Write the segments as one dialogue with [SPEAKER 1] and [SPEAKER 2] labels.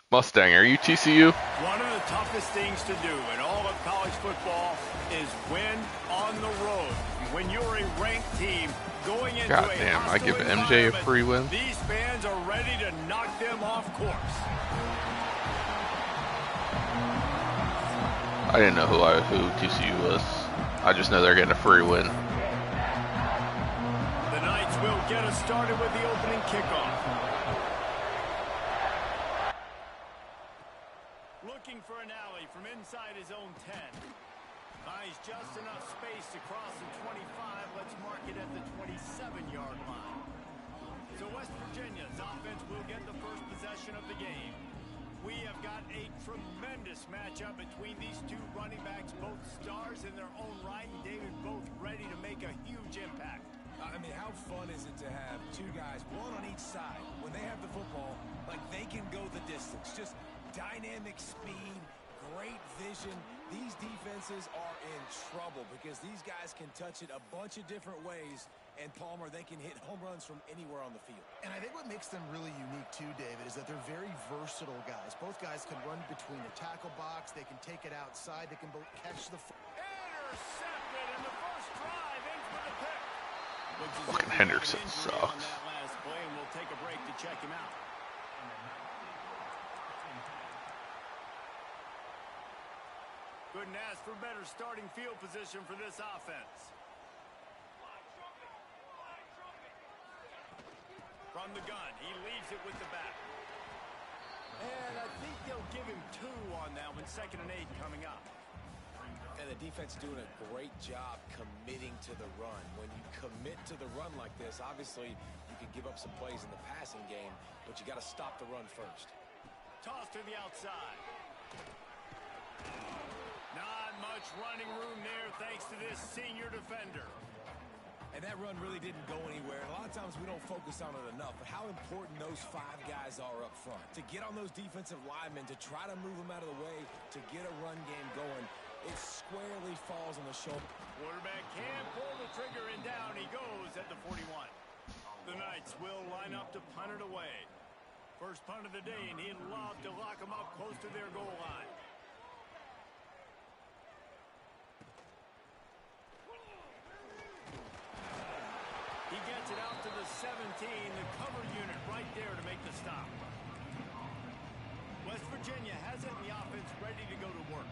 [SPEAKER 1] Mustang, are you TCU?
[SPEAKER 2] One of the toughest things to do in all of college football is win on the road. When you're a ranked team going into
[SPEAKER 1] God
[SPEAKER 2] a
[SPEAKER 1] damn, I
[SPEAKER 2] hostile
[SPEAKER 1] give MJ a
[SPEAKER 2] environment,
[SPEAKER 1] free win.
[SPEAKER 2] these fans are ready to knock them off course.
[SPEAKER 1] I didn't know who TCU was. I just know they're getting a free win.
[SPEAKER 2] The Knights will get us started with the opening kickoff. Looking for an alley from inside his own 10. Finds just enough space to cross the 25. Let's mark it at the 27-yard line. So West Virginia's offense will get the first possession of the game. We have got a tremendous matchup between these two running backs, both stars in their own right, and David, both ready to make a huge impact.
[SPEAKER 3] I mean, how fun is it to have two guys, one on each side, when they have the football, like they can go the distance. Just dynamic speed, great vision. These defenses are in trouble because these guys can touch it a bunch of different ways, and Palmer, they can hit home runs from anywhere on the field.
[SPEAKER 4] And I think what makes them really unique too, David, is that they're very versatile guys. Both guys can run between the tackle box, they can take it outside, they can both catch the
[SPEAKER 2] Intercepted in the first drive, in for the pick.
[SPEAKER 1] Fucking Henderson sucks.
[SPEAKER 2] That last play, and we'll take a break to check him out. Couldn't ask for better starting field position for this offense. From the gun, he leaves it with the back. And I think they'll give him 2 on that one, 2nd and 8 coming up.
[SPEAKER 3] And the defense doing a great job committing to the run. When you commit to the run like this, obviously you can give up some plays in the passing game, but you got to stop the run first.
[SPEAKER 2] Toss to the outside. Not much running room there thanks to this senior defender.
[SPEAKER 3] And that run really didn't go anywhere. And a lot of times we don't focus on it enough, but how important those 5 guys are up front. To get on those defensive linemen, to try to move them out of the way, to get a run game going, it squarely falls on the shoulder.
[SPEAKER 2] Quarterback can pull the trigger, and down he goes at the 41. The Knights will line up to punt it away. First punt of the day, and he'd love to lock them up close to their goal line. He gets it out to the 17, the cover unit right there to make the stop. West Virginia has it in the offense ready to go to work.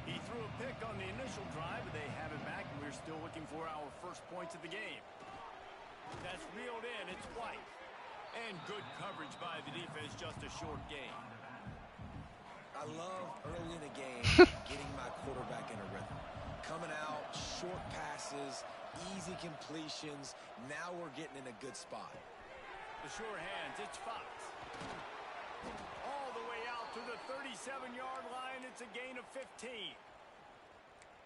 [SPEAKER 2] He threw a pick on the initial drive, but they have it back, and we're still looking for our first points of the game. That's reeled in. It's White. And good coverage by the defense, just a short gain.
[SPEAKER 3] I love early in the game getting my quarterback in a rhythm. Coming out, short passes, easy completions. Now we're getting in a good spot.
[SPEAKER 2] The sure hands, it's Fox. All the way out to the 37-yard line. It's a gain of 15.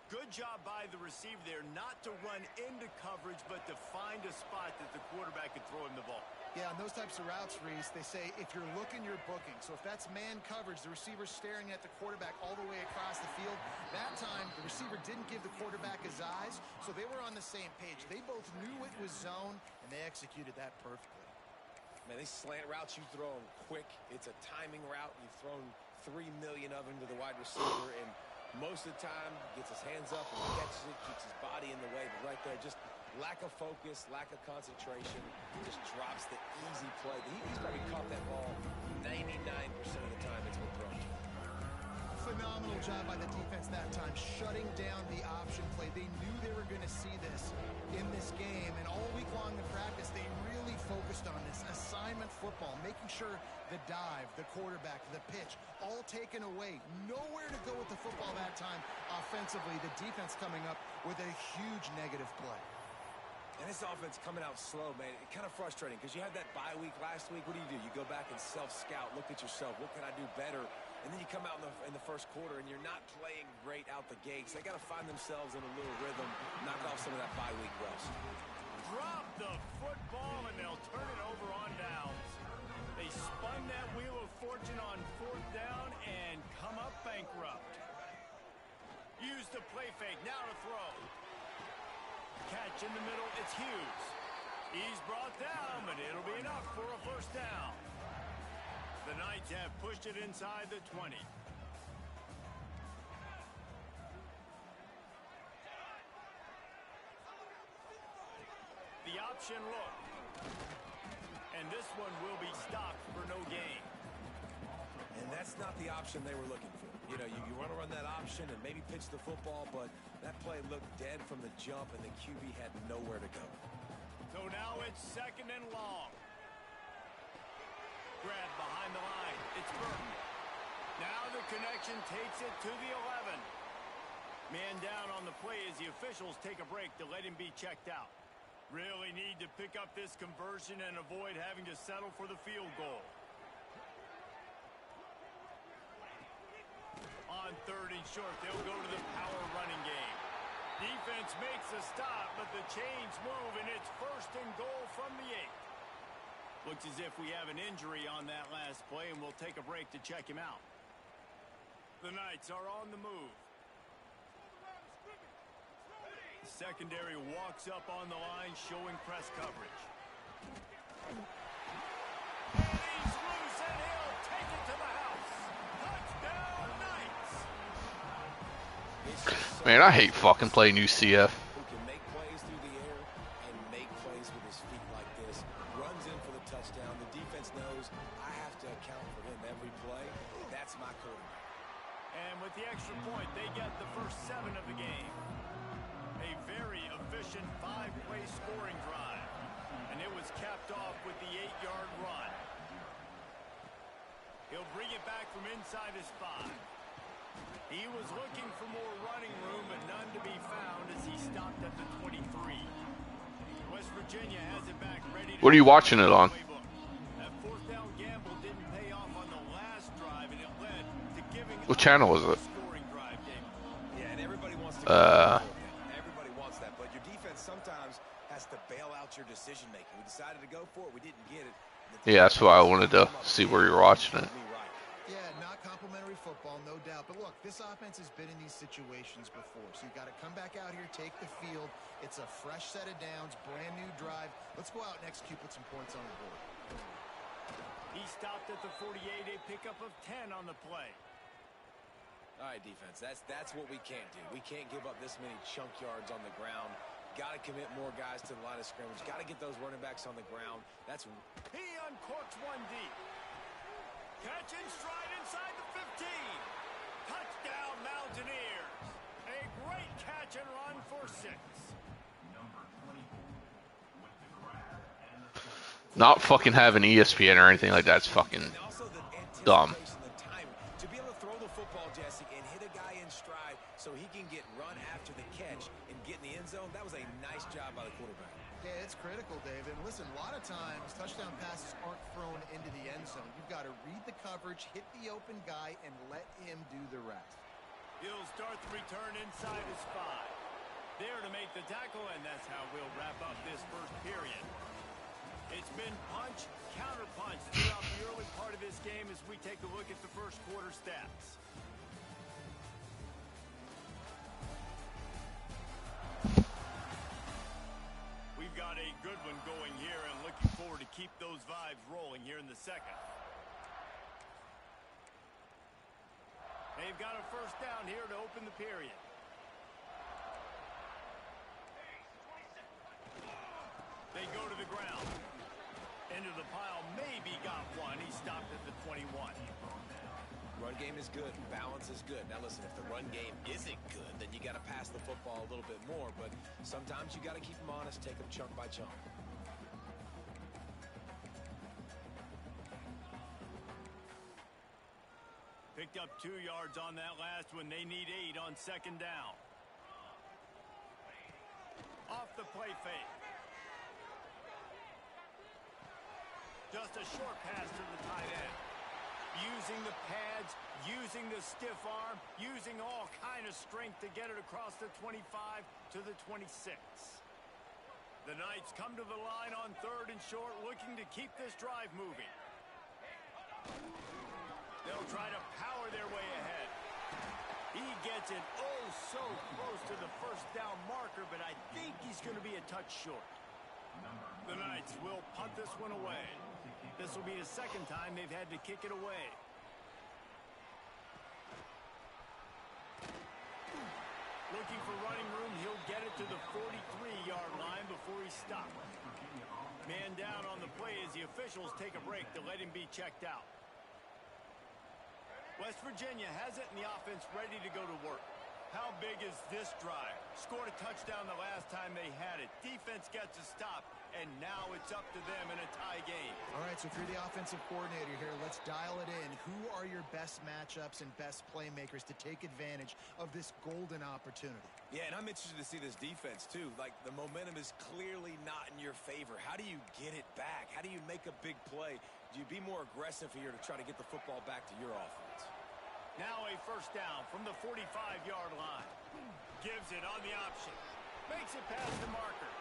[SPEAKER 2] Good job by the receiver there not to run into coverage, but to find a spot that the quarterback could throw him the ball.
[SPEAKER 4] Yeah, on those types of routes, Reese, they say if you're looking, you're booking. So if that's man coverage, the receiver's staring at the quarterback all the way across the field. That time, the receiver didn't give the quarterback his eyes, so they were on the same page. They both knew it was zone, and they executed that perfectly.
[SPEAKER 3] Man, these slant routes you throw them quick. It's a timing route. You've thrown 3 million of them to the wide receiver, and most of the time gets his hands up and catches it, keeps his body in the way. But right there, just lack of focus, lack of concentration. He just drops the easy play. He's probably caught that ball 99% of the time it's been thrown.
[SPEAKER 4] Phenomenal job by the defense that time, shutting down the option play. They knew they were going to see this in this game, and all week long in practice, they really focused on this assignment football, making sure the dive, the quarterback, the pitch, all taken away. Nowhere to go with the football that time offensively. The defense coming up with a huge negative play.
[SPEAKER 3] And this offense coming out slow, man. It's kind of frustrating because you had that bye week last week. What do? You go back and self-scout, look at yourself. What can I do better? And then you come out in the first quarter, and you're not playing great out the gates. They got to find themselves in a little rhythm, knock off some of that bye week rust.
[SPEAKER 2] Drop the football, and they'll turn it over on downs. They spun that wheel of fortune on 4th down and come up bankrupt. Use the play fake, now to throw. Catch in the middle, it's Hughes. He's brought down, but it'll be enough for a first down. The Knights have pushed it inside the 20. The option look. And this one will be stopped for no gain.
[SPEAKER 3] And that's not the option they were looking for. You know, you want to run that option and maybe pitch the football, but that play looked dead from the jump, and the QB had nowhere to go.
[SPEAKER 2] So now it's 2nd and long. Grab behind the line. It's Burton. Now the connection takes it to the 11. Man down on the play as the officials take a break to let him be checked out. Really need to pick up this conversion and avoid having to settle for the field goal. On 3rd and short, they'll go to the power running game. Defense makes a stop, but the chains move, and it's 1st and goal from the 8. Looks as if we have an injury on that last play, and we'll take a break to check him out. The Knights are on the move. Secondary walks up on the line, showing press coverage. And he's loose, and he'll take it to the house. Touchdown, Knights!
[SPEAKER 1] Man, I hate fucking playing UCF.
[SPEAKER 3] Who can make plays through the air and make plays with his feet like this. Runs in for the touchdown. The defense knows I have to account for him every play. That's my quarterback.
[SPEAKER 2] And with the extra point, they get the first 7 of the game. A very efficient 5-play scoring drive. And it was capped off with the 8-yard run. He'll bring it back from inside his 5. He was looking for more running room, but none to be found as he stopped at the 23. West Virginia has it back ready to...
[SPEAKER 1] What are you watching it on?
[SPEAKER 2] That 4th down gamble didn't pay off on the last drive, and it led to giving...
[SPEAKER 1] What channel was it?
[SPEAKER 2] Scoring drive, David.
[SPEAKER 3] Yeah, and everybody wants to... Everybody wants that, but your defense sometimes has to bail out your decision making. We decided to go for it. We didn't get it.
[SPEAKER 1] Yeah, that's why I wanted to see where you're watching it.
[SPEAKER 4] Yeah, not complimentary football, no doubt. But look, this offense has been in these situations before. So you've got to come back out here, take the field. It's a fresh set of downs, brand new drive. Let's go out and execute, put some points on the board.
[SPEAKER 2] He stopped at the 48, a pickup of 10 on the play.
[SPEAKER 3] All right, defense, that's what we can't do. We can't give up this many chunk yards on the ground. Got to commit more guys to the line of scrimmage. Got to get those running backs on the ground.
[SPEAKER 2] He uncorks one deep. Catch in stride inside the 15. Touchdown, Mountaineers. A great catch and run for 6.
[SPEAKER 1] Not fucking having ESPN or anything like that's fucking dumb.
[SPEAKER 3] To be able to throw the football, Jesse, and hit a guy in stride so he can get run after the catch and get in the end zone, that was a nice job by the quarterback.
[SPEAKER 4] Yeah, it's critical, David. Listen, a lot of times touchdown passes aren't thrown into the end zone. You've got to read the coverage, hit the open guy, and let him do the rest.
[SPEAKER 2] He'll start the return inside his 5. There to make the tackle, and that's how we'll wrap up this first period. It's been punch, counter punch throughout the early part of this game as we take a look at the first quarter stats. We've got a good one going here and looking forward to keep those vibes rolling here in the second. They've got a first down here to open the period. They go to the ground. Into the pile, maybe got one. He stopped at the 21.
[SPEAKER 3] Run game is good. Balance is good. Now listen, if the run game isn't good, then you got to pass the football a little bit more. But sometimes you got to keep them honest, take them chunk by chunk.
[SPEAKER 2] Picked up 2 yards on that last one. They need 8 on second down. Off the play fake. Just a short pass to the tight end. Using the pads, using the stiff arm, using all kind of strength to get it across the 25 to the 26. The Knights come to the line on 3rd and short, looking to keep this drive moving. They'll try to power their way ahead. He gets it oh so close to the first down marker, but I think he's going to be a touch short. The Knights will punt this one away. The This will be the second time they've had to kick it away. Looking for running room, he'll get it to the 43-yard line before he's stopped. Man down on the play as the officials take a break to let him be checked out. West Virginia has it and the offense ready to go to work. How big is this drive? Scored a touchdown the last time they had it. Defense gets a stop, and now it's up to them in a tie game.
[SPEAKER 4] All right, so if you're the offensive coordinator here, let's dial it in. Who are your best matchups and best playmakers to take advantage of this golden opportunity?
[SPEAKER 3] Yeah, and I'm interested to see this defense, too. Like, the momentum is clearly not in your favor. How do you get it back? How do you make a big play? Do you be more aggressive here to try to get the football back to your offense?
[SPEAKER 2] Now a first down from the 45-yard line. Gives it on the option. Makes it past the marker.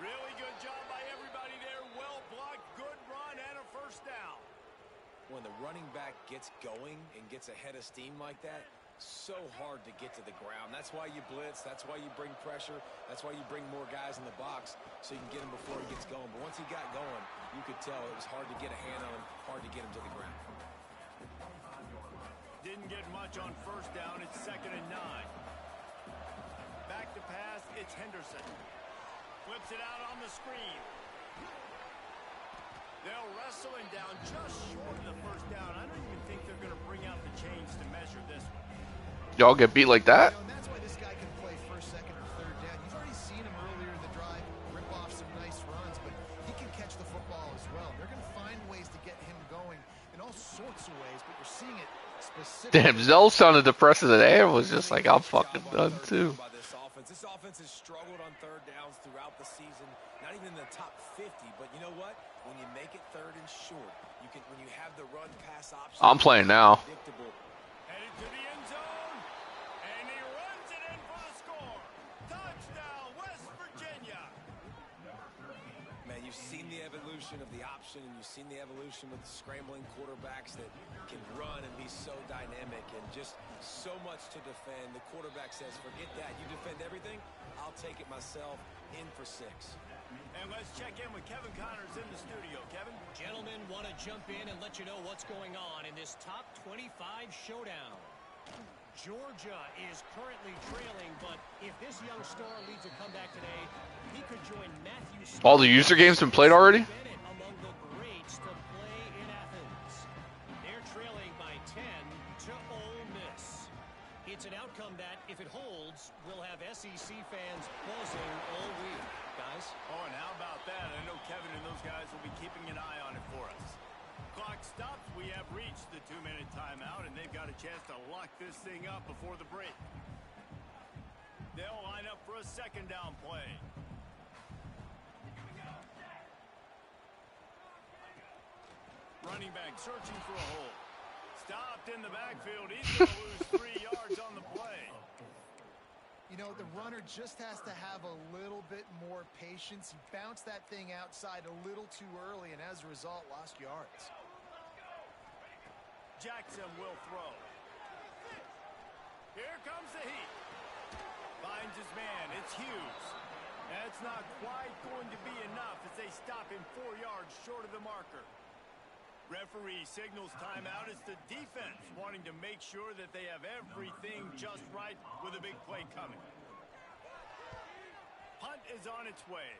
[SPEAKER 2] Really good job by everybody there. Well blocked, good run, and a first down.
[SPEAKER 3] When the running back gets going and gets ahead of steam like that, so hard to get to the ground. That's why you blitz. That's why you bring pressure. That's why you bring more guys in the box so you can get him before he gets going. But once he got going, you could tell it was hard to get a hand on him, hard to get him to the ground.
[SPEAKER 2] Didn't get much on first down. It's 2nd and 9. Back to pass. It's Henderson. Flips it out on the screen. They'll wrestle him down just short of the first down. I don't even think they're going to bring out the chains to measure this one.
[SPEAKER 1] Y'all get beat like that?
[SPEAKER 4] And that's why this guy can play first, second, or third down. You've already seen him earlier in the drive rip off some nice runs, but he can catch the football as well. They're going to find ways to get him going in all sorts of ways, but you're seeing it specifically.
[SPEAKER 1] Damn, Zell sounded depressed at the end. Was just like, I'm fucking done too.
[SPEAKER 3] This offense has struggled on third downs throughout the season. Not even in the top 50, but you know what? When you make it third and short, you can. When you have the run pass option,
[SPEAKER 1] I'm playing now.
[SPEAKER 3] predictable.
[SPEAKER 2] Headed to the end zone, and he runs it in for the score. Touchdown, West Virginia.
[SPEAKER 3] Man, you've seen the evolution of the option, and you've seen the evolution with the scrambling quarterbacks that can run and be so dynamic and just so much to defend. The quarterback says, forget that. You defend everything, I'll take it myself. In for 6.
[SPEAKER 2] And let's check in with Kevin Connors in the studio. Kevin?
[SPEAKER 5] Gentlemen, want to jump in and let you know what's going on in this top 25 showdown. Georgia is currently trailing, but if this young star leads a comeback today, he could join Matthew Stafford.
[SPEAKER 1] All the user games been played already?
[SPEAKER 5] Among the greats to play in Athens. They're trailing by 10 to Ole Miss. It's an outcome that, if it holds, will have SEC fans buzzing all week. Guys?
[SPEAKER 2] Oh, and how about that? I know Kevin and those guys will be keeping an eye on it for us. Clock stops. We have reached the 2-minute timeout, and they've got a chance to lock this thing up before the break. They'll line up for a second down play. Running back searching for a hole. Stopped in the backfield. He's going to lose 3 yards on the play.
[SPEAKER 4] You know, the runner just has to have a little bit more patience. He bounced that thing outside a little too early, and as a result, lost yards.
[SPEAKER 2] Jackson will throw. Here comes the heat. Finds his man. It's Hughes. That's not quite going to be enough as they stop him 4 yards short of the marker. Referee signals timeout. It's the defense wanting to make sure that they have everything just right with a big play coming. Punt is on its way.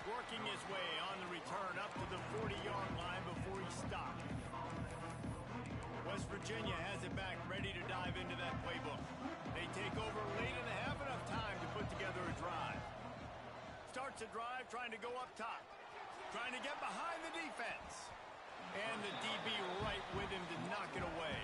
[SPEAKER 2] Working his way on the return up to the 40-yard line before he stopped. West Virginia has it back, ready to dive into that playbook. They take over late in the half, enough time to put together a drive. Starts a drive, trying to go up top. Trying to get behind the defense. And the DB right with him to knock it away.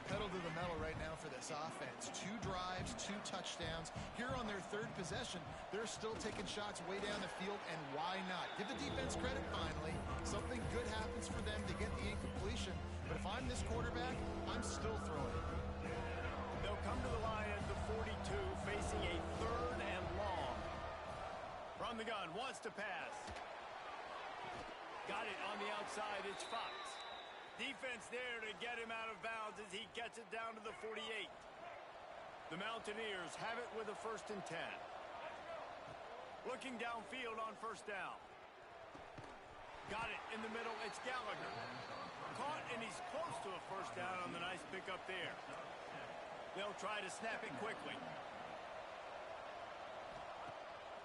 [SPEAKER 4] Pedal to the metal right now for this offense. 2 drives, 2 touchdowns. Here on their 3rd possession, they're still taking shots way down the field, and why not? Give the defense credit finally. Something good happens for them to get the incompletion. But if I'm this quarterback, I'm still throwing it.
[SPEAKER 2] They'll come to the line at the 42, facing a 3rd and long. From the gun, wants to pass. Got it on the outside, it's Fox. Defense there to get him out of bounds as he gets it down to the 48. The Mountaineers have it with a 1st and 10. Looking downfield on first down. Got it in the middle. It's Gallagher. Caught, and he's close to a first down on the nice pickup there. They'll try to snap it quickly.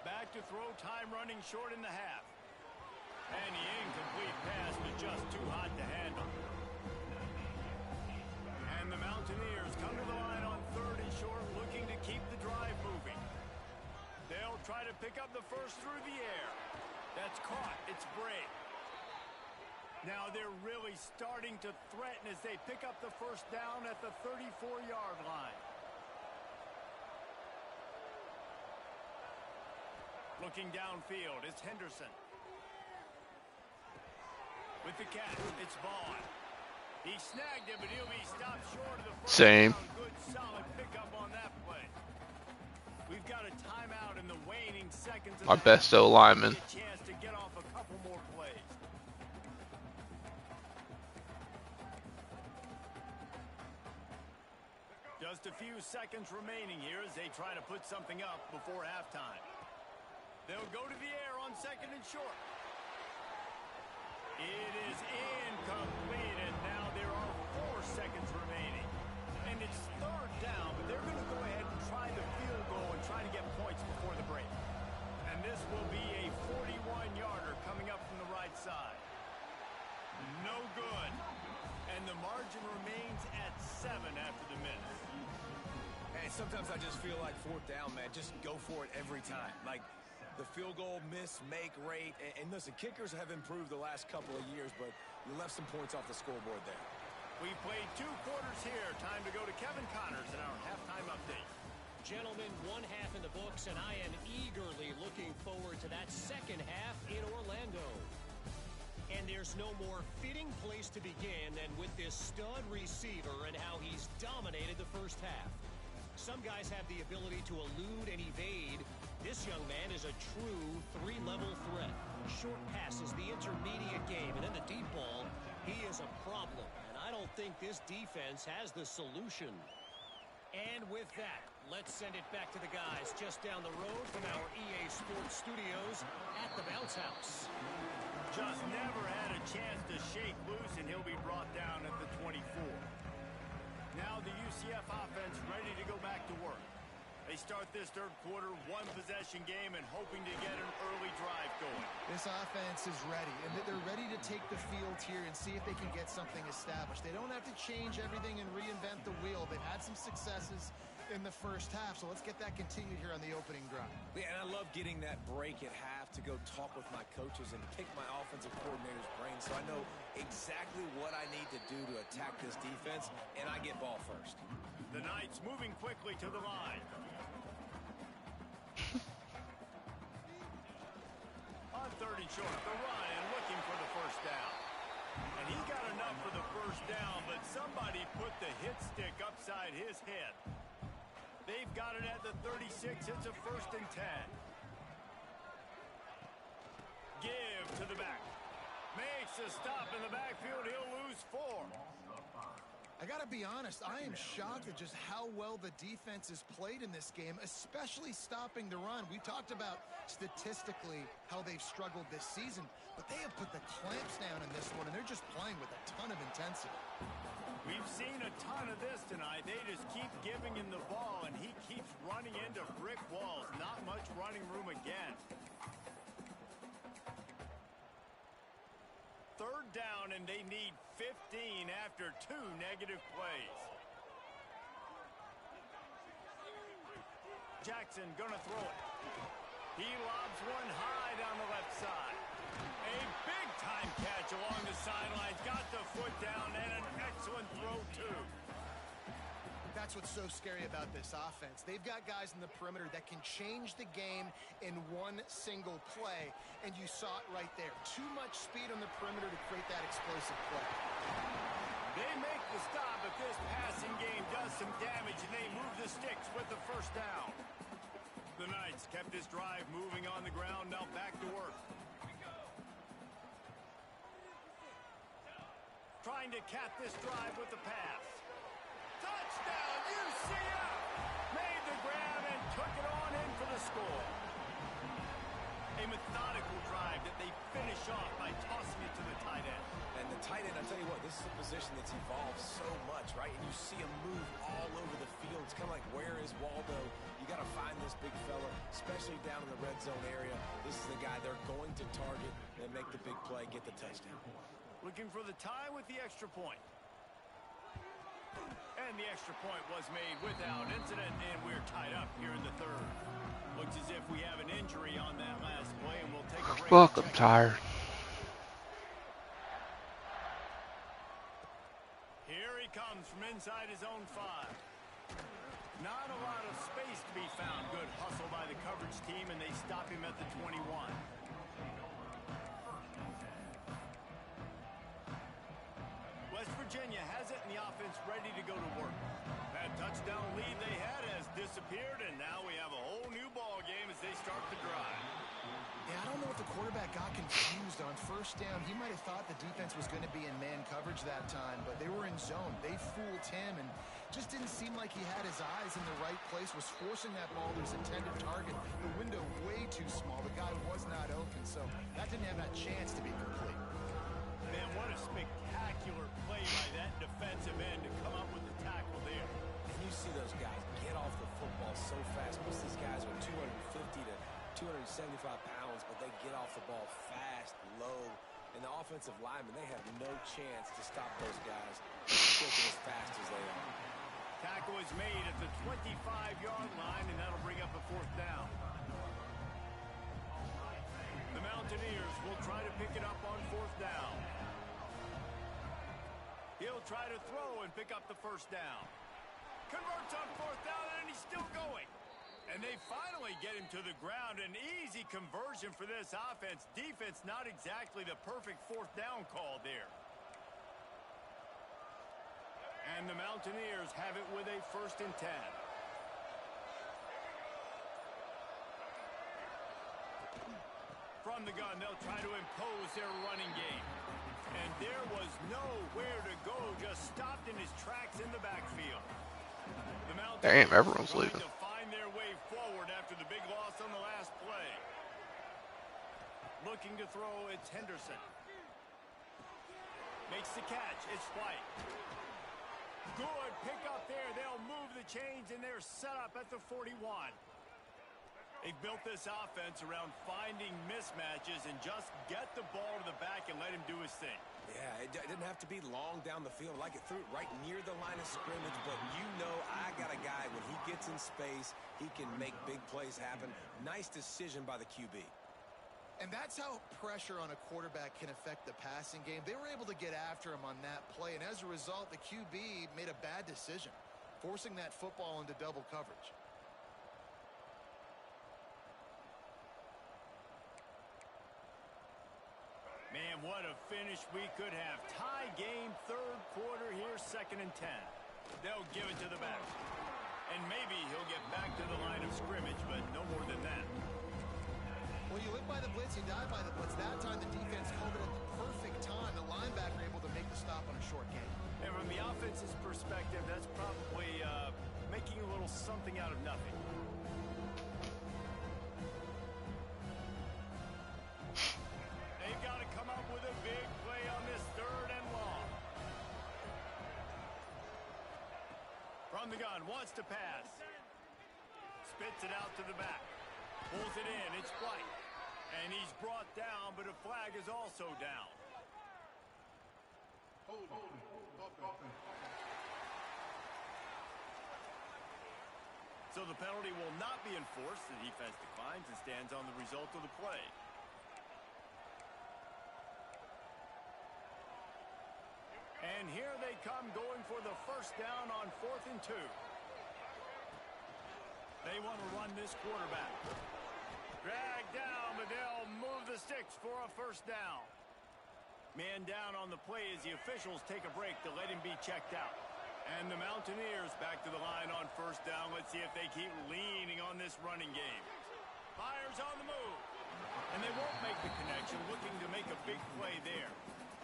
[SPEAKER 2] Back to throw, time running short in the half. And the incomplete pass was just too hot to handle. And the Mountaineers come to the line on 3rd and short, looking to keep the drive moving. They'll try to pick up the first through the air. That's caught. It's Bray. Now they're really starting to threaten as they pick up the first down at the 34-yard line. Looking downfield, it's Henderson. With the catch, it's Vaughn. He snagged it, but he'll be stopped short of the first
[SPEAKER 1] Same.
[SPEAKER 2] down. Good, solid pickup on that play. We've got a timeout in the waning seconds of
[SPEAKER 1] My
[SPEAKER 2] the
[SPEAKER 1] best
[SPEAKER 2] half.
[SPEAKER 1] O-lineman.
[SPEAKER 2] A chance to get off a couple more plays. Just a few seconds remaining here as they try to put something up before halftime. They'll go to the air on 2nd and short. It is incomplete, and now there are 4 seconds remaining. And it's 3rd down, but they're going to go ahead and try the field goal and try to get points before the break. And this will be a 41-yarder coming up from the right side. No good. And the margin remains at 7 after the miss.
[SPEAKER 3] Hey, sometimes I just feel like 4th down, man. Just go for it every time. Like the field goal miss, make rate. And listen, kickers have improved the last couple of years, but you left some points off the scoreboard there.
[SPEAKER 2] We played 2 quarters here. Time to go to Kevin Connors in our halftime update.
[SPEAKER 5] Gentlemen, 1 half in the books, and I am eagerly looking forward to that second half in Orlando. And there's no more fitting place to begin than with this stud receiver and how he's dominated the first half. Some guys have the ability to elude and evade. This young man is a true 3-level threat. Short passes, the intermediate game, and then the deep ball. He is a problem, and I don't think this defense has the solution. And with that, let's send it back to the guys just down the road from our EA Sports studios at the Bounce House.
[SPEAKER 2] Just never had a chance to shake loose, and he'll be brought down at the 24. Now the UCF offense ready to go back to work. They start this 3rd quarter, 1-possession game, and hoping to get an early drive going.
[SPEAKER 4] This offense is ready, and they're ready to take the field here and see if they can get something established. They don't have to change everything and reinvent the wheel. They've had some successes in the first half, so let's get that continued here on the opening drive.
[SPEAKER 3] Yeah, and I love getting that break at half to go talk with my coaches and pick my offensive coordinator's brain so I know exactly what I need to do to attack this defense, and I get ball first.
[SPEAKER 2] The Knights moving quickly to the line. On 3rd and short, the run and looking for the first down. And he got enough for the first down, but somebody put the hit stick upside his head. They've got it at the 36. It's a 1st and 10. Give to the back. Makes a stop in the backfield. He'll lose 4.
[SPEAKER 4] I got to be honest, I am shocked at just how well the defense has played in this game, especially stopping the run. We talked about statistically how they've struggled this season, but they have put the clamps down in this one, and they're just playing with a ton of intensity.
[SPEAKER 2] We've seen a ton of this tonight. They just keep giving him the ball, and he keeps running into brick walls. Not much running room again. 3rd down, and they need 15 after 2 negative plays. Jackson gonna throw it. He lobs one high down the left side. A big-time catch along the sidelines. Got the foot down, and an excellent throw, too.
[SPEAKER 4] That's what's so scary about this offense. They've got guys in the perimeter that can change the game in one single play, and you saw it right there. Too much speed on the perimeter to create that explosive play.
[SPEAKER 2] They make the stop, but this passing game does some damage, and they move the sticks with the first down. The Knights kept this drive moving on the ground, now back to work. Trying to cap this drive with the pass. Touchdown, UCF! Made the grab and took it on in for the score. A methodical drive that they finish off by tossing it to the tight end.
[SPEAKER 3] And the tight end, I'll tell you what, this is a position that's evolved so much, right? And you see him move all over the field. It's kind of like, where is Waldo? You got to find this big fella, especially down in the red zone area. This is the guy they're going to target and make the big play, get the touchdown.
[SPEAKER 2] Looking for the tie with the extra point. And the extra point was made without incident, and we're tied up here in the third. Looks as if we have an injury on that last play, and we'll take a break.
[SPEAKER 1] Fuck, I'm tired.
[SPEAKER 2] Here he comes from inside his own 5. Not a lot of space to be found. Good hustle by the coverage team, and they stop him at the 21. West Virginia has it, and the offense ready to go to work. That touchdown lead they had has disappeared, and now we have a whole new ball game as they start the drive.
[SPEAKER 4] Yeah, I don't know if the quarterback got confused on first down. He might have thought the defense was going to be in man coverage that time, but they were in zone. They fooled him and just didn't seem like he had his eyes in the right place, was forcing that ball to his intended target. The window way too small. The guy was not open, so that didn't have that chance to be complete.
[SPEAKER 2] Man, what a spectacular play by that defensive end to come up with the tackle there.
[SPEAKER 3] And you see those guys get off the football so fast. Most of these guys are 250 to 275 pounds, but they get off the ball fast, low. And the offensive linemen, they have no chance to stop those guys as quick and as fast as they are.
[SPEAKER 2] Tackle is made at the 25-yard line, and that'll bring up a 4th down. The Mountaineers will try to pick it up on 4th down. He'll try to throw and pick up the 1st down. Converts on 4th down, and he's still going. And they finally get him to the ground. An easy conversion for this offense. Defense, not exactly the perfect 4th down call there. And the Mountaineers have it with a 1st and 10. From the gun, they'll try to impose their running game. And there was nowhere to go, just stopped in his tracks in the backfield. The
[SPEAKER 1] Damn, everyone's leaving.
[SPEAKER 2] To find their way forward after the big loss on the last play. Looking to throw, it's Henderson. Makes the catch, it's White. Good pick up there. They'll move the chains, and they're set up at the 41. They've built this offense around finding mismatches and just get the ball to the back and let him do his thing.
[SPEAKER 3] Yeah, it didn't have to be long down the field. Like it threw it right near the line of scrimmage, but you know I got a guy, when he gets in space, he can make big plays happen. Nice decision by the QB.
[SPEAKER 4] And that's how pressure on a quarterback can affect the passing game. They were able to get after him on that play, and as a result, the QB made a bad decision, forcing that football into double coverage.
[SPEAKER 2] Man, what a finish we could have. Tie game, 3rd quarter here, 2nd and 10. They'll give it to the back. And maybe he'll get back to the line of scrimmage, but no more than that.
[SPEAKER 4] Well, you live by the blitz, you die by the blitz. That time the defense called it at the perfect time. The linebacker able to make the stop on a short gain.
[SPEAKER 2] And from the offense's perspective, that's probably making a little something out of nothing. They've got to come up with a big play on this 3rd and long. From the gun, wants to pass. Spits it out to the back. Pulls it in, it's White. And he's brought down, but a flag is also down. So the penalty will not be enforced. The defense declines and stands on the result of the play. And here they come, going for the 1st down on 4th and 2. They want to run this quarterback. Drag down, but they'll move the sticks for a 1st down. Man down on the play as the officials take a break to let him be checked out. And the Mountaineers back to the line on 1st down. Let's see if they keep leaning on this running game. Fires on the move. And they won't make the connection, looking to make a big play there.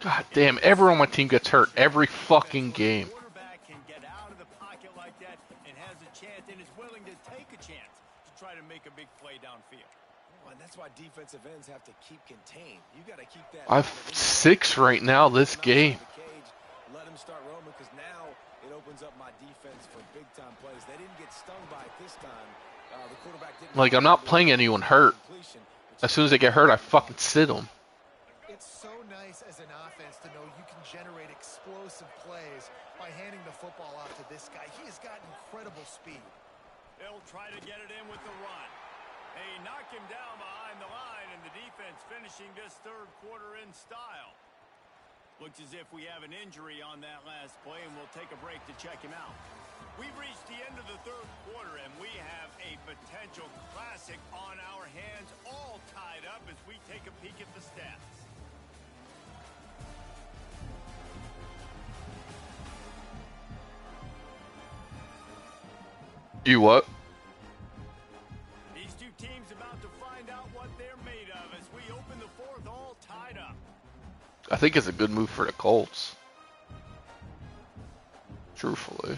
[SPEAKER 1] God damn, everyone on my team gets hurt every fucking game.
[SPEAKER 2] The quarterback can get out of the pocket like that and has a chance and is willing to take a chance to try to make a big play downfield.
[SPEAKER 4] Well,
[SPEAKER 3] and that's why defensive ends have to keep contained. You got to keep that.
[SPEAKER 1] I have 6 right now this game.
[SPEAKER 3] Let him start roaming, because now it opens up my defense for big time plays. They didn't get stung by it this time. The quarterback didn't.
[SPEAKER 1] Like, I'm not playing anyone hurt. As soon as they get hurt, I fucking sit them.
[SPEAKER 4] It's so nice as an offense to know you can generate explosive plays by handing the football off to this guy. He has got incredible speed.
[SPEAKER 2] They'll try to get it in with the run. They knock him down behind the line, and the defense finishing this third quarter in style. Looks as if we have an injury on that last play, and we'll take a break to check him out. We've reached the end of the third quarter, and we have a potential classic on our hands, all tied up as we take a peek at the stats.
[SPEAKER 1] You what?
[SPEAKER 2] These two teams about to find out what they're made of as we open the fourth, all tied up.
[SPEAKER 1] I think it's a good move for the Colts. Truthfully.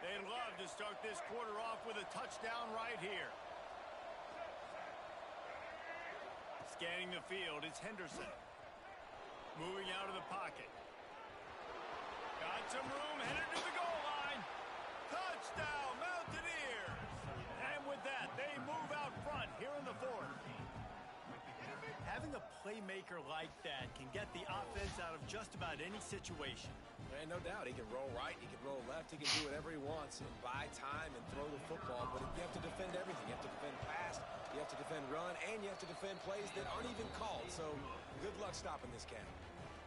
[SPEAKER 2] They'd love to start this quarter off with a touchdown right here. Scanning the field, it's Henderson. Moving out of the pocket. Got some room, headed to the goal line. Touchdown, Mountaineers! And with that, they move out front here in the fourth. Having a playmaker like that can get the offense out of just about any situation.
[SPEAKER 3] And no doubt, he can roll right, he can roll left, he can do whatever he wants and buy time and throw the football. But you have to defend everything. You have to defend pass, you have to defend run, and you have to defend plays that aren't even called. So good luck stopping this cat.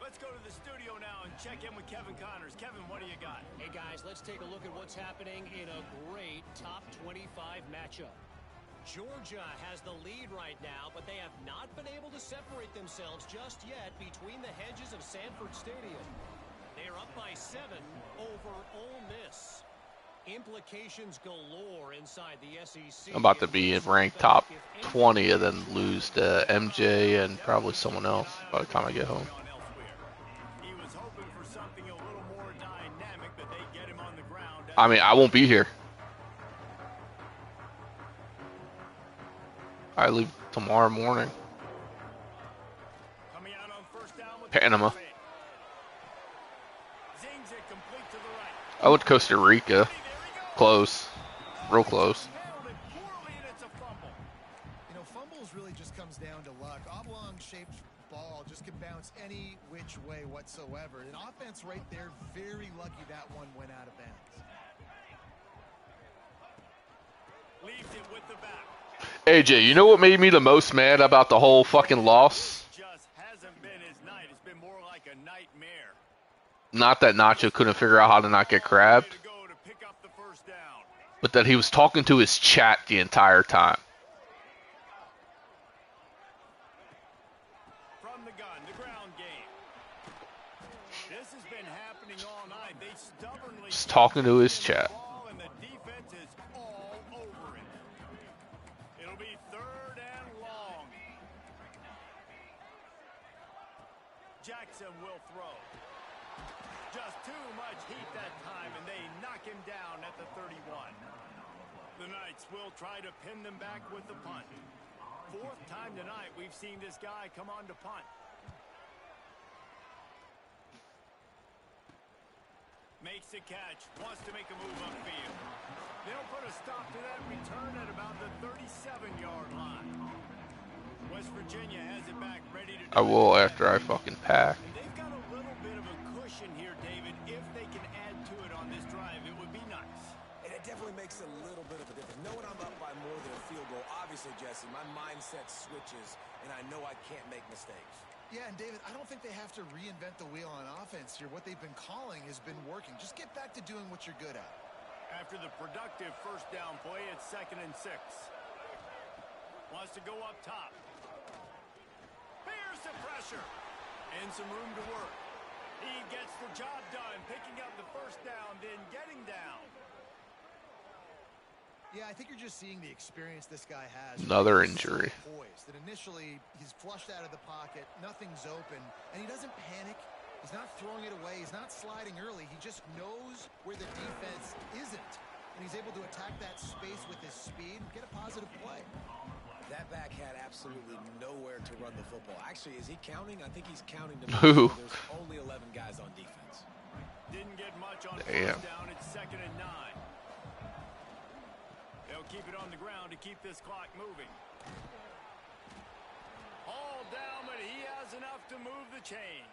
[SPEAKER 2] Let's go to the studio now and check in with Kevin Connors. Kevin, what do you got?
[SPEAKER 5] Hey, guys, let's take a look at what's happening in a great top 25 matchup. Georgia has the lead right now, but they have not been able to separate themselves just yet between the hedges of Sanford Stadium. They're up by 7 over Ole Miss. Implications galore inside the SEC.
[SPEAKER 1] I'm about to be ranked top 20 and then lose to MJ and probably someone else by the time I get home.
[SPEAKER 2] He was hoping for something a little more dynamic, but they get him on the ground.
[SPEAKER 1] I mean, I won't be here. I leave tomorrow morning.
[SPEAKER 2] Coming out on first down with
[SPEAKER 1] Panama.
[SPEAKER 2] Zings it complete to the right.
[SPEAKER 1] I went to Costa Rica. Close. Real close.
[SPEAKER 2] Held it poorly, and it's a fumble.
[SPEAKER 4] You know, fumbles really just comes down to luck. Oblong-shaped ball just can bounce any which way whatsoever. An offense right there, very lucky that one went out of bounds.
[SPEAKER 2] Leaves it with the back.
[SPEAKER 1] AJ, you know what made me the most mad about the whole fucking loss?
[SPEAKER 2] Just hasn't been his night. It's been more like a nightmare.
[SPEAKER 1] Not that Nacho couldn't figure out how to not get grabbed,
[SPEAKER 2] Way to go to pick up the first down.
[SPEAKER 1] but that he was talking to his chat the entire time.
[SPEAKER 2] From the gun, the ground game. This has been happening all night. They stubbornly
[SPEAKER 1] Just talking to his chat.
[SPEAKER 2] ball, and the defense is all over it. It'll be third and long. Jackson will throw. Just too much heat that time, and they knock him down at the 31. The Knights will try to pin them back with the punt. Fourth time tonight we've seen this guy come on to punt. Makes the catch, wants to make a move upfield. They'll put a stop to that return at about the 37-yard line. West Virginia has it back, ready to do
[SPEAKER 1] I will after I fucking pack.
[SPEAKER 2] And they've got a little bit of a cushion here, David. If they can add to it on this drive, it would be nice.
[SPEAKER 3] And it definitely makes a little bit of a difference. Knowing I'm up by more than a field goal, obviously, Jesse, my mindset switches, and I know I can't make mistakes.
[SPEAKER 4] Yeah, and David, I don't think they have to reinvent the wheel on offense here. What they've been calling has been working. Just get back to doing what you're good at.
[SPEAKER 2] After the productive first down play, it's 2nd and 6. Wants to go up top. Here's the pressure. And some room to work. He gets the job done, picking up the first down, then getting down.
[SPEAKER 4] Yeah, I think you're just seeing the experience this guy has.
[SPEAKER 1] Another
[SPEAKER 4] He's so
[SPEAKER 1] injury.
[SPEAKER 4] poised that initially he's flushed out of the pocket, nothing's open, and he doesn't panic. He's not throwing it away. He's not sliding early. He just knows where the defense isn't, and he's able to attack that space with his speed and get a positive play.
[SPEAKER 3] That back had absolutely nowhere to run the football. Actually, is he counting? I think he's counting to make
[SPEAKER 1] Ooh.
[SPEAKER 3] sure there's only 11 guys on defense.
[SPEAKER 2] Didn't get much on
[SPEAKER 1] Damn.
[SPEAKER 2] first down. It's 2nd and 9. They'll keep it on the ground to keep this clock moving. All down, but he has enough to move the chains.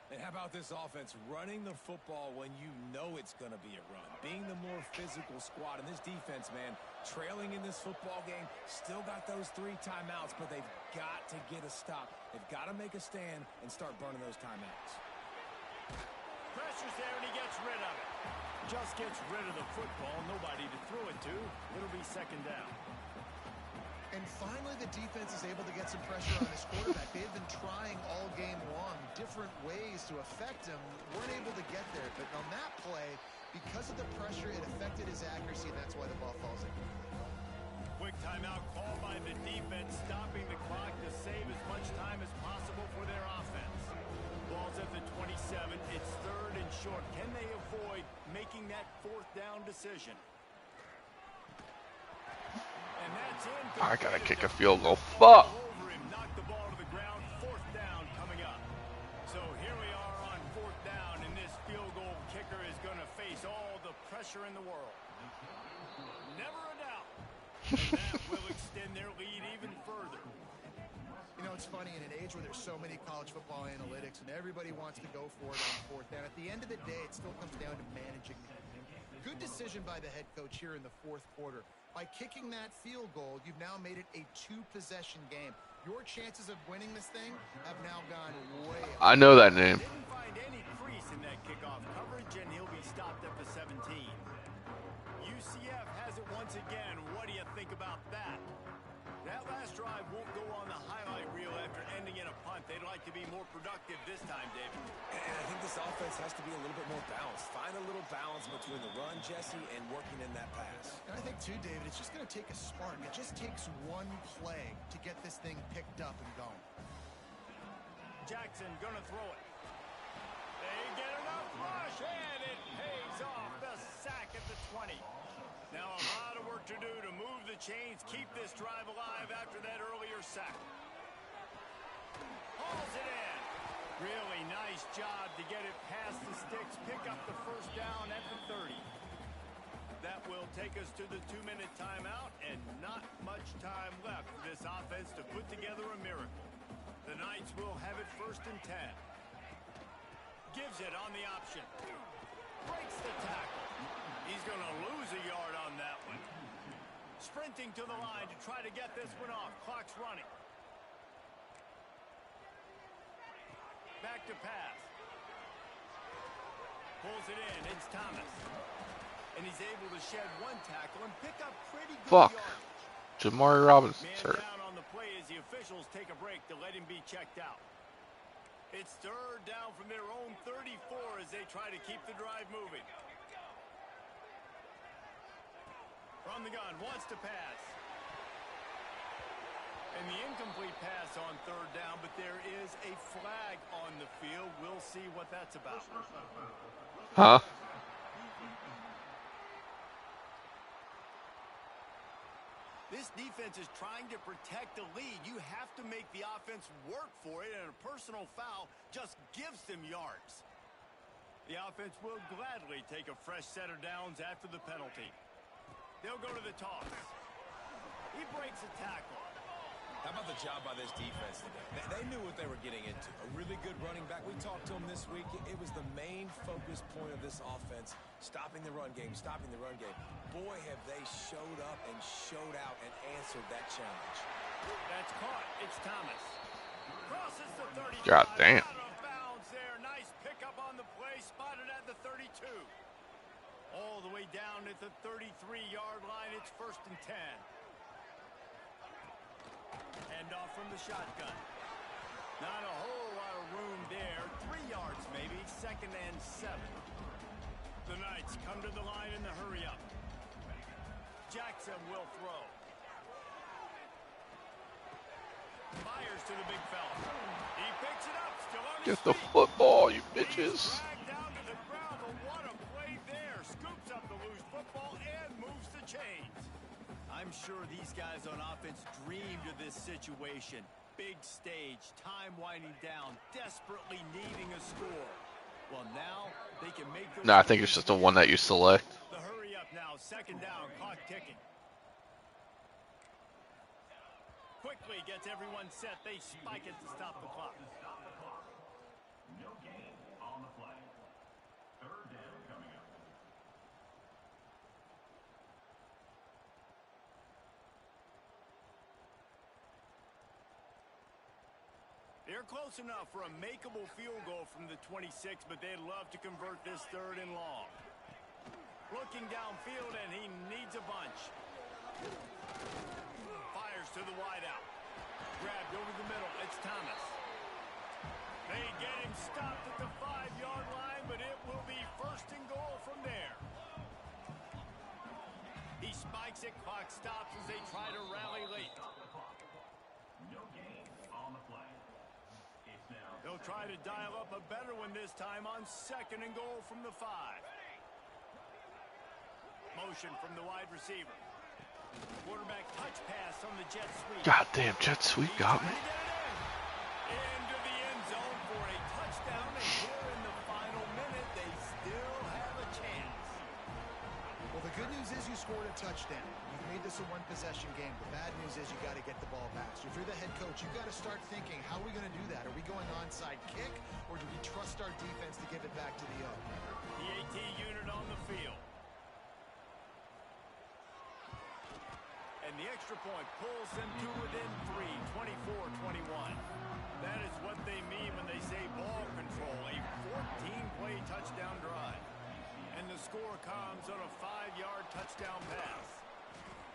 [SPEAKER 3] And how about this offense running the football when you know it's going to be a run? Being the more physical squad. And this defense, man, trailing in this football game, still got those 3 timeouts, but they've got to get a stop. They've got to make a stand and start burning those timeouts.
[SPEAKER 2] Pressure's there, and he gets rid of it. Just gets rid of the football. Nobody to throw it to. It'll be 2nd down.
[SPEAKER 4] And finally, the defense is able to get some pressure on this quarterback. They've been trying all game long, different ways to affect him. Weren't able to get there. But on that play, because of the pressure, it affected his accuracy, and that's why the ball falls in.
[SPEAKER 2] Quick timeout called by the defense, stopping the clock to save as much time as possible for their offense. Ball's at the 27. It's 3rd and short. Can they avoid making that 4th down decision? And that's in.
[SPEAKER 1] I gotta kick a field goal. Fuck.
[SPEAKER 2] Over him, knock the ball to the ground. 4th down coming up. So here we are on 4th down, and this field goal kicker is going to face all the pressure in the world. Never a doubt. And that will extend their lead even further.
[SPEAKER 4] You know, it's funny, in an age where there's so many college football analytics and everybody wants to go for it on 4th down, at the end of the day, it still comes down to managing. Good decision by the head coach here in the 4th quarter. By kicking that field goal, you've now made it a 2-possession game. Your chances of winning this thing have now gone way up.
[SPEAKER 1] I know that name.
[SPEAKER 2] Didn't find any crease in that kickoff coverage, and he'll be stopped at the 17. UCF has it once again. What do you think about that? That last drive won't go on the highlight reel after ending in a punt. They'd like to be more productive this time, David.
[SPEAKER 3] And I think this offense has to be a little bit more balanced. Find a little balance between the run, Jesse, and working in that pass.
[SPEAKER 4] And I think, too, David, it's just going to take a spark. It just takes one play to get this thing picked up and going.
[SPEAKER 2] Jackson gonna throw it. They get enough rush, and it pays off. The sack at the 20. Now a lot of work to do to move the chains, keep this drive alive after that earlier sack. Hauls it in. Really nice job to get it past the sticks, pick up the 1st down at the 30. That will take us to the 2-minute timeout, and not much time left for this offense to put together a miracle. The Knights will have it 1st and 10. Gives it on the option. Breaks the tackle. He's going to lose a yard on that one. Sprinting to the line to try to get this one off. Clock's running. Back to pass. Pulls it in. It's Thomas. And he's able to shed one tackle and pick up pretty good
[SPEAKER 1] Fuck.
[SPEAKER 2] yardage.
[SPEAKER 1] Jamari Robinson,
[SPEAKER 2] Man
[SPEAKER 1] sir.
[SPEAKER 2] down on the play as the officials take a break to let him be checked out. It's 3rd down from their own 34 as they try to keep the drive moving. From the gun, wants to pass. And the incomplete pass on 3rd down, but there is a flag on the field. We'll see what that's about.
[SPEAKER 1] Huh?
[SPEAKER 2] This defense is trying to protect the lead. You have to make the offense work for it, and a personal foul just gives them yards. The offense will gladly take a fresh set of downs after the penalty. They'll go to the toss. He breaks a tackle.
[SPEAKER 3] How about the job by this defense today? They knew what they were getting into. A really good running back. We talked to him this week. It was the main focus point of this offense, stopping the run game, stopping the run game. Boy, have they showed up and showed out and answered that challenge.
[SPEAKER 2] That's caught. It's Thomas. Crosses the 35.
[SPEAKER 1] God damn.
[SPEAKER 2] Out of bounds there. Nice pickup on the play. Spotted at the 32. All the way down at the 33-yard line. It's 1st and 10. Hand off from the shotgun. Not a whole lot of room there. 3 yards maybe. 2nd and 7. The Knights come to the line in the hurry up. Jackson will throw. Fires to the big fella. He picks it up. Still on his
[SPEAKER 1] Get the
[SPEAKER 2] feet.
[SPEAKER 1] football, you
[SPEAKER 2] He's
[SPEAKER 1] bitches.
[SPEAKER 2] dragged down to the ground, but what a play there. Scoops up the loose football and moves the chains. I'm sure these guys on offense dreamed of this situation. Big stage, time winding down, desperately needing a score. Well, now they can make those.
[SPEAKER 1] No, I think it's just the one that you select.
[SPEAKER 2] The hurry up now, 2nd down, clock ticking. Quickly gets everyone set. They spike it to stop the clock.
[SPEAKER 6] No gain on the play. 3rd down coming up.
[SPEAKER 2] They're close enough for a makeable field goal from the 26, but they'd love to convert this 3rd and long. Looking downfield, and he needs a bunch. Fires to the wideout. Grabbed over the middle. It's Thomas. They get him stopped at the 5-yard line, but it will be 1st and goal from there. He spikes it. Clock stops as they try to rally late.
[SPEAKER 6] No gain on the play. It's now.
[SPEAKER 2] They'll try to dial up a better one this time on 2nd and goal from the 5. Motion from the wide receiver. Quarterback touch pass on the jet sweep.
[SPEAKER 1] Goddamn, jet sweep got me.
[SPEAKER 2] Into the end zone for a touchdown, and here in the final minute, they still have a chance.
[SPEAKER 4] Well, the good news is you scored a touchdown. You've made this a one-possession game. The bad news is you got to get the ball back. So if you're the head coach, you've got to start thinking, how are we going to do that? Are we going onside kick, or do we trust our defense to give it back to the O?
[SPEAKER 2] The AT unit on the field. And the extra point pulls them to within 3, 24-21. That is what they mean when they say ball control, a 14-play touchdown drive. And the score comes on a 5-yard touchdown pass.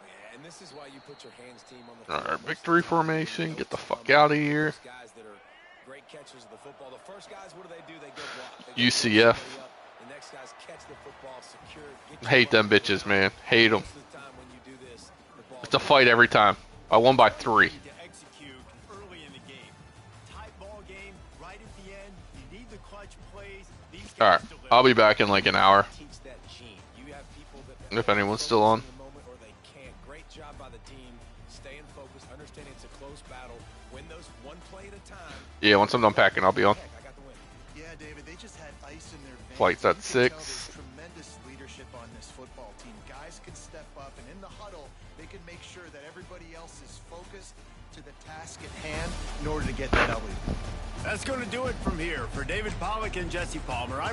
[SPEAKER 3] Yeah, and this is why you put your hands team on the
[SPEAKER 1] All right,
[SPEAKER 3] field.
[SPEAKER 1] victory formation. Get the fuck out of here.
[SPEAKER 3] Guys that are great catchers of the football. The first guys, what do? They go block. They go
[SPEAKER 1] UCF.
[SPEAKER 3] up. The next guys catch the football, secure.
[SPEAKER 1] Hate them bitches, man. Hate them.
[SPEAKER 3] Most of the time when you do this, the ball
[SPEAKER 1] It's a fight every time. I won by 3.
[SPEAKER 2] To execute early in the game. Tight ball game, right at the end. You need the clutch plays. These
[SPEAKER 1] All right,
[SPEAKER 2] guys deliver.
[SPEAKER 1] I'll be back in like an hour.
[SPEAKER 3] teach that gene. You have people that
[SPEAKER 1] If anyone's still on.
[SPEAKER 3] in the moment or they can't. Great job by the team, staying focused, understanding it's a close battle. Win those one play at a time.
[SPEAKER 1] Yeah, once I'm done packing, I'll be on.
[SPEAKER 3] Heck, I got the win.
[SPEAKER 4] Yeah, David, they just had ice in their veins.
[SPEAKER 1] Flight's at
[SPEAKER 4] You can
[SPEAKER 1] 6.
[SPEAKER 4] tell there's tremendous leadership on this football team. Guys can step up, and in the huddle, they can make sure that everybody else is focused to the task at hand in order to get that W.
[SPEAKER 2] That's going to do it from here. For David Pollack and Jesse Palmer, I'm